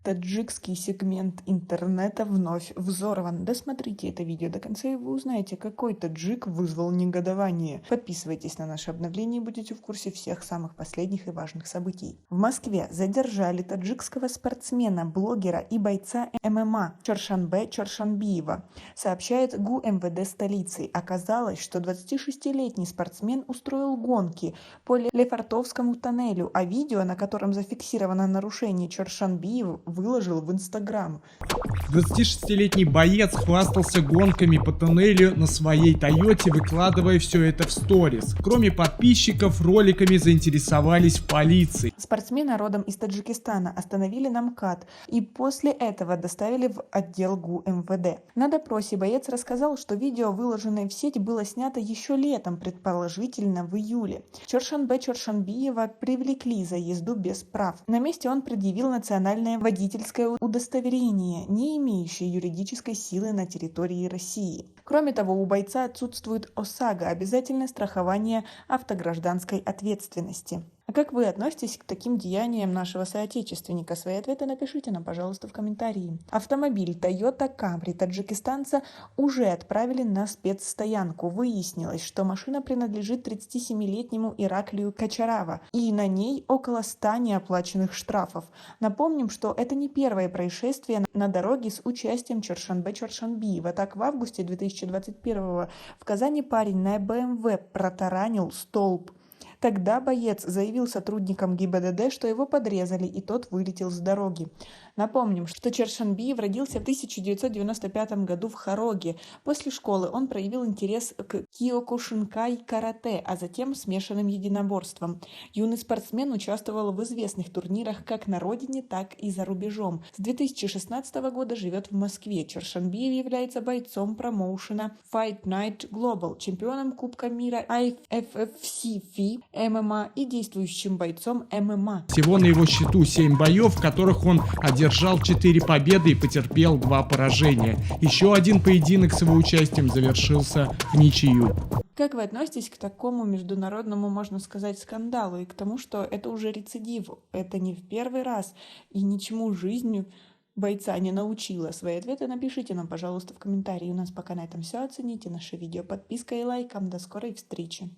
Таджикский сегмент интернета вновь взорван. Досмотрите это видео до конца, и вы узнаете, какой таджик вызвал негодование. Подписывайтесь на наши обновления и будете в курсе всех самых последних и важных событий. В Москве задержали таджикского спортсмена, блогера и бойца ММА Чоршанбе Чоршанбиева, сообщает ГУ МВД столицы. Оказалось, что 26-летний спортсмен устроил гонки по Лефортовскому тоннелю, а видео, на котором зафиксировано нарушение Чоршанбиев, выложил в Инстаграм. 26-летний боец хвастался гонками по тоннелю на своей Тойоте, выкладывая все это в сторис. Кроме подписчиков, роликами заинтересовались в полиции. Спортсмена родом из Таджикистана остановили на МКАД и после этого доставили в отдел ГУ МВД. На допросе боец рассказал, что видео, выложенное в сеть, было снято еще летом, предположительно в июле. Чоршанбе Чоршанбиева привлекли за езду без прав. На месте он предъявил национальное водительское удостоверение, не имеющее юридической силы на территории России. Кроме того, у бойца отсутствует ОСАГО – обязательное страхование автогражданской ответственности. А как вы относитесь к таким деяниям нашего соотечественника? Свои ответы напишите нам, пожалуйста, в комментарии. Автомобиль Toyota Camry таджикистанца уже отправили на спецстоянку. Выяснилось, что машина принадлежит 37-летнему Ираклию Качарава, и на ней около 100 неоплаченных штрафов. Напомним, что это не первое происшествие на дороге с участием Чоршанбе Чоршанбиева. Так, в августе 2021 в Казани парень на БМВ протаранил столб. Тогда боец заявил сотрудникам ГИБДД, что его подрезали, и тот вылетел с дороги. Напомним, что Чоршанбиев родился в 1995 году в Хороге. После школы он проявил интерес к киокушинкай-карате, а затем смешанным единоборствам. Юный спортсмен участвовал в известных турнирах как на родине, так и за рубежом. С 2016 года живет в Москве. Чоршанбиев является бойцом промоушена Fight Night Global, чемпионом Кубка мира IFFC ММА и действующим бойцом ММА. Всего на его счету 7 боев, в которых он одержал 4 победы и потерпел 2 поражения. Еще один поединок с его участием завершился в ничью. Как вы относитесь к такому международному, можно сказать, скандалу и к тому, что это уже рецидив? Это не в первый раз и ничему жизнь бойца не научила. Свои ответы напишите нам, пожалуйста, в комментарии. У нас пока на этом все. Оцените наше видео подпиской и лайком. До скорой встречи.